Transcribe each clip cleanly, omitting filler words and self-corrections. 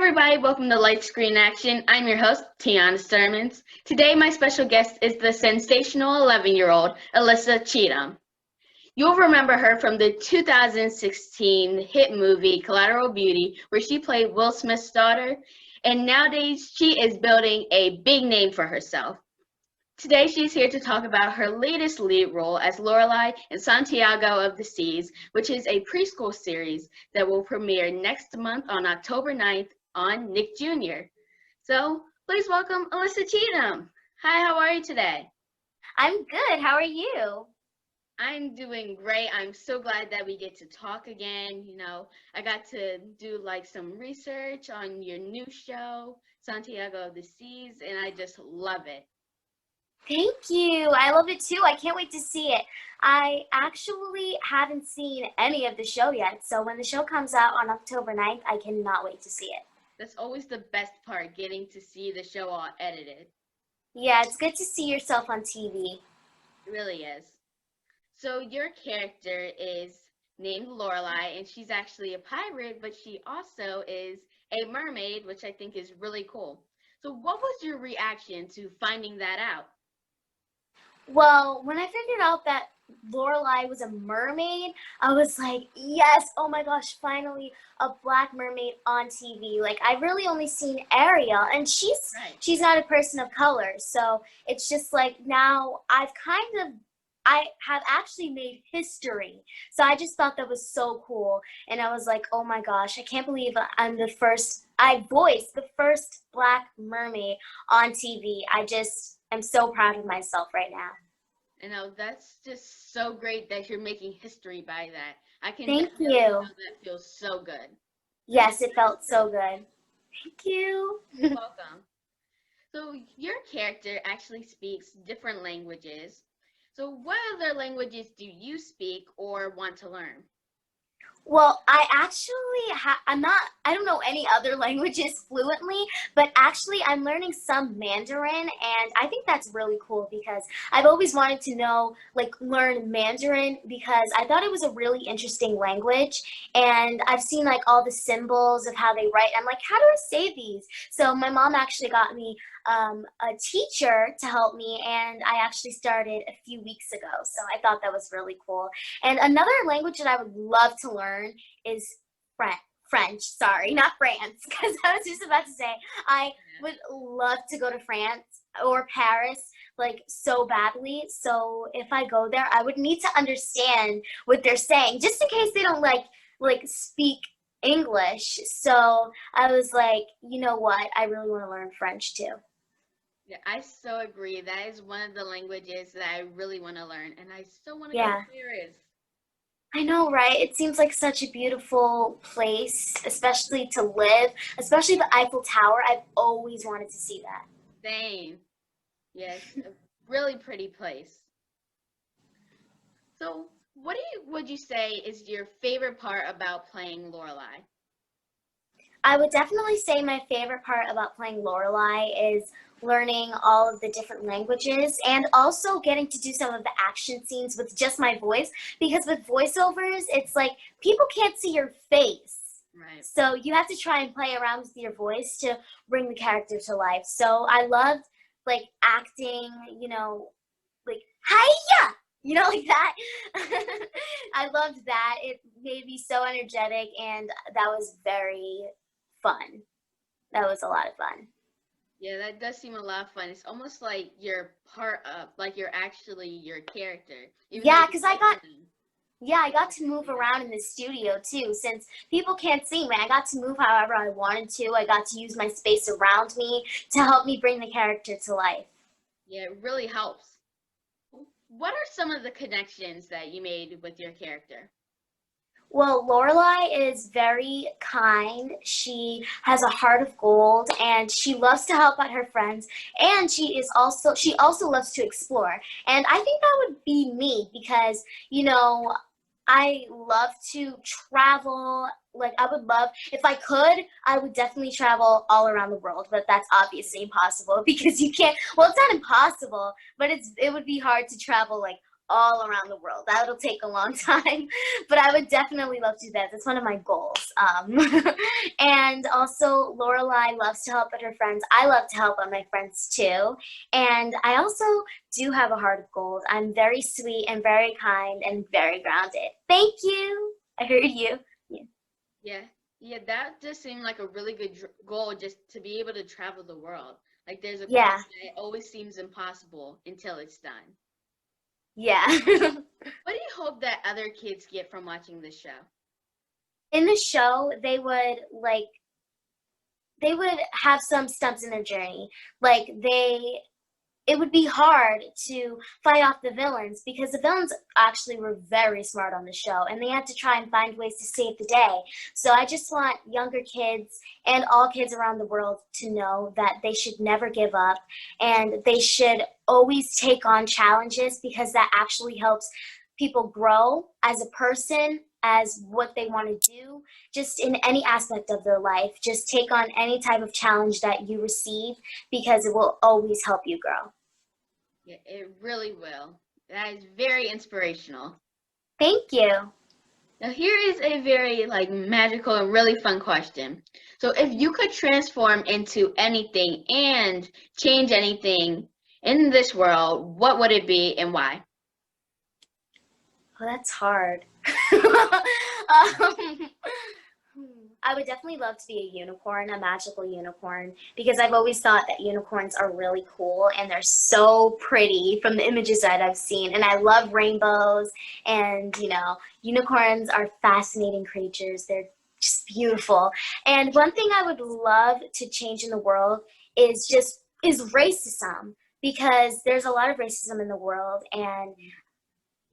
everybody, welcome to Light Screen Action. I'm your host, Tiana Sirmans. Today, my special guest is the sensational 11-year-old Alyssa Cheatham. You'll remember her from the 2016 hit movie Collateral Beauty, where she played Will Smith's daughter, and nowadays she is building a big name for herself. Today, she's here to talk about her latest lead role as Lorelai in Santiago of the Seas, which is a preschool series that will premiere next month on October 9th on Nick Jr. So, please welcome Alyssa Cheatham. Hi, how are you today? I'm good. How are you? I'm doing great. I'm so glad that we get to talk again. I got to do some research on your new show, Santiago of the Seas, and I just love it. Thank you. I love it too. I can't wait to see it. I actually haven't seen any of the show yet, so when the show comes out on October 9th, I cannot wait to see it. That's always the best part, getting to see the show all edited. Yeah, it's good to see yourself on TV. It really is. So your character is named Lorelai, and she's actually a pirate, but she also is a mermaid, which I think is really cool. So what was your reaction to finding that out? Well, when I figured out that Lorelai was a mermaid, I was like, yes, oh my gosh, finally a black mermaid on TV. Like, I've really only seen Ariel, and she's not a person of color. So it's just like now I have actually made history. So I just thought that was so cool. And I was like, oh my gosh, I can't believe I voiced the first black mermaid on TV. I'm so proud of myself right now. That's just so great that you're making history by that. I can Thank definitely you. know that feels so good. Yes, it felt so good. Thank you. You're welcome. So your character actually speaks different languages. So what other languages do you speak or want to learn? Well, I don't know any other languages fluently, but actually I'm learning some Mandarin, and I think that's really cool because I've always wanted to learn Mandarin because I thought it was a really interesting language, and I've seen all the symbols of how they write. I'm like, how do I say these? So my mom actually got me a teacher to help me, and I actually started a few weeks ago. So I thought that was really cool. And another language that I would love to learn is French. Sorry, not France, because I was just about to say I would love to go to France or Paris so badly. So if I go there, I would need to understand what they're saying, just in case they don't speak English. So I was like, you know what? I really want to learn French too. Yeah, I so agree. That is one of the languages that I really want to learn, and I still want to Yeah. go to Paris. I know, right? It seems like such a beautiful place, especially to live, especially the Eiffel Tower. I've always wanted to see that. Same. Yes, a really pretty place. So, would you say is your favorite part about playing Lorelai? I would definitely say my favorite part about playing Lorelai is learning all of the different languages and also getting to do some of the action scenes with just my voice, because with voiceovers, it's like people can't see your face. Right. So you have to try and play around with your voice to bring the character to life. So I loved acting, hiya! Like that. I loved that. It made me so energetic, and that was very fun. That was a lot of fun. Yeah, that does seem a lot of fun. It's almost like you're part of, you're actually your character. Yeah, because I got to move around in the studio too. Since people can't see me, I got to move however I wanted to. I got to use my space around me to help me bring the character to life. Yeah, it really helps. What are some of the connections that you made with your character? Well, Lorelai is very kind. She has a heart of gold, and she loves to help out her friends. And she also loves to explore. And I think that would be me because, I love to travel. If I could, I would definitely travel all around the world, but that's obviously impossible because you can't, well, it's not impossible, but it would be hard to travel all around the world. That'll take a long time, but I would definitely love to do that. That's one of my goals. And also, Lorelai loves to help out her friends. I love to help out my friends too. And I also do have a heart of gold. I'm very sweet and very kind and very grounded. Thank you. I heard you. Yeah. Yeah, that just seemed like a really good goal, just to be able to travel the world. Like, there's a quote Yeah. that it always seems impossible until it's done. Yeah. What do you hope that other kids get from watching this show? In the show, they would have some stumps in their journey. Like it would be hard to fight off the villains because the villains actually were very smart on the show and they had to try and find ways to save the day. So I just want younger kids and all kids around the world to know that they should never give up and they should always take on challenges because that actually helps people grow as a person, as what they want to do, just in any aspect of their life. Just take on any type of challenge that you receive because it will always help you grow. Yeah, it really will. That is very inspirational. Thank you. Now here is a very magical and really fun question. So if you could transform into anything and change anything in this world, what would it be and why? Oh, that's hard. I would definitely love to be a unicorn, a magical unicorn, because I've always thought that unicorns are really cool and they're so pretty from the images that I've seen. And I love rainbows and, unicorns are fascinating creatures. They're just beautiful. And one thing I would love to change in the world is racism, because there's a lot of racism in the world, and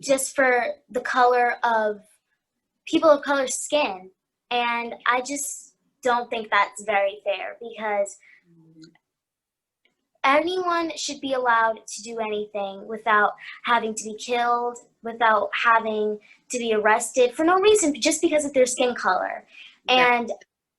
just for the color of people of color skin. And I just don't think that's very fair because anyone should be allowed to do anything without having to be killed, without having to be arrested for no reason, just because of their skin color. And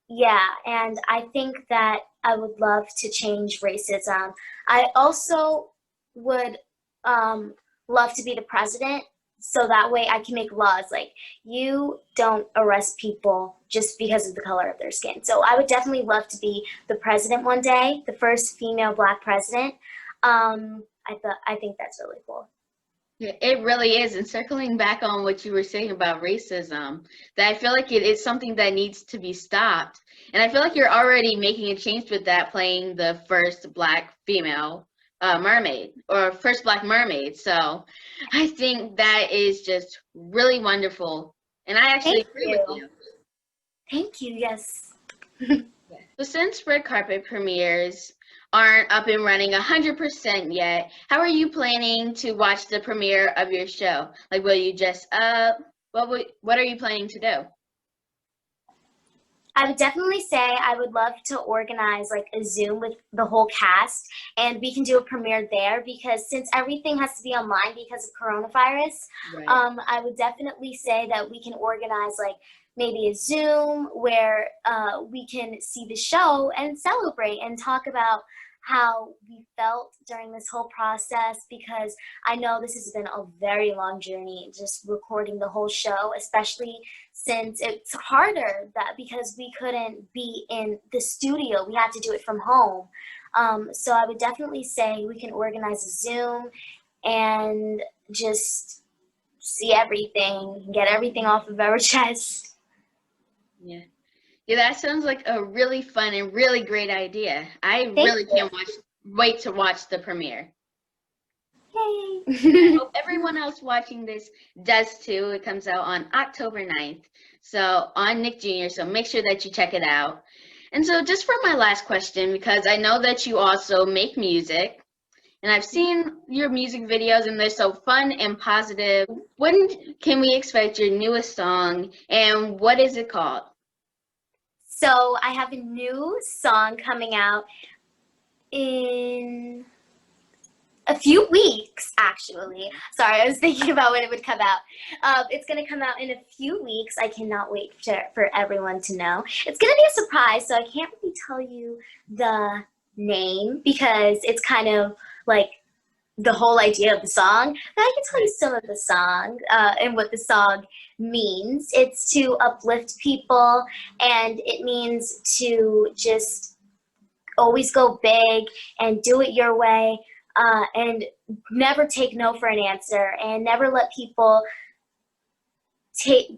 and I think that I would love to change racism. I also would love to be the president, so that way I can make laws like you don't arrest people just because of the color of their skin. So I would definitely love to be the president one day, the first female Black president. I think that's really cool. Yeah, it really is. And circling back on what you were saying about racism, that I feel like it is something that needs to be stopped. And I feel like you're already making a change with that, playing the first Black female mermaid, or first Black mermaid. So I think that is just really wonderful. And I actually agree with you. Thank you, yes. So since red carpet premieres aren't up and running 100% yet, how are you planning to watch the premiere of your show? Like, will you just what are you planning to do? I would definitely say I would love to organize like a Zoom with the whole cast, and we can do a premiere there, because since everything has to be online because of coronavirus, Right. I would definitely say that we can organize like maybe a Zoom where we can see the show and celebrate and talk about how we felt during this whole process, because I know this has been a very long journey, just recording the whole show, especially since it's harder because we couldn't be in the studio. We had to do it from home. So I would definitely say we can organize a Zoom and just see everything, get everything off of our chest. Yeah. Yeah, that sounds like a really fun and really great idea. I really can't wait to watch the premiere. Yay! I hope everyone else watching this does too. It comes out on October 9th, so on Nick Jr., so make sure that you check it out. And so just for my last question, because I know that you also make music, and I've seen your music videos and they're so fun and positive. When can we expect your newest song, and what is it called? So I have a new song coming out in a few weeks, actually. Sorry, I was thinking about when it would come out. It's going to come out in a few weeks. I cannot wait for everyone to know. It's going to be a surprise, so I can't really tell you the name because it's kind of like the whole idea of the song, but I can tell you some of the song and what the song means. It's to uplift people, and it means to just always go big and do it your way, and never take no for an answer, and never let people take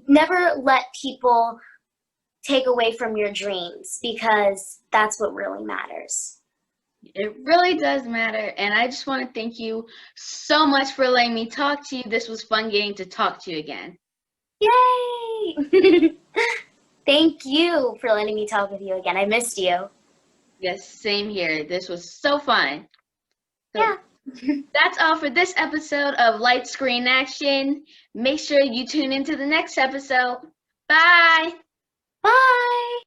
away from your dreams, because that's what really matters. It really does matter. And I just want to thank you so much for letting me talk to you. This was fun getting to talk to you again. Yay! Thank you for letting me talk with you again. I missed you. Yes, same here. This was so fun. So Yeah. that's all for this episode of Light Screen Action. Make sure you tune into the next episode. Bye! Bye!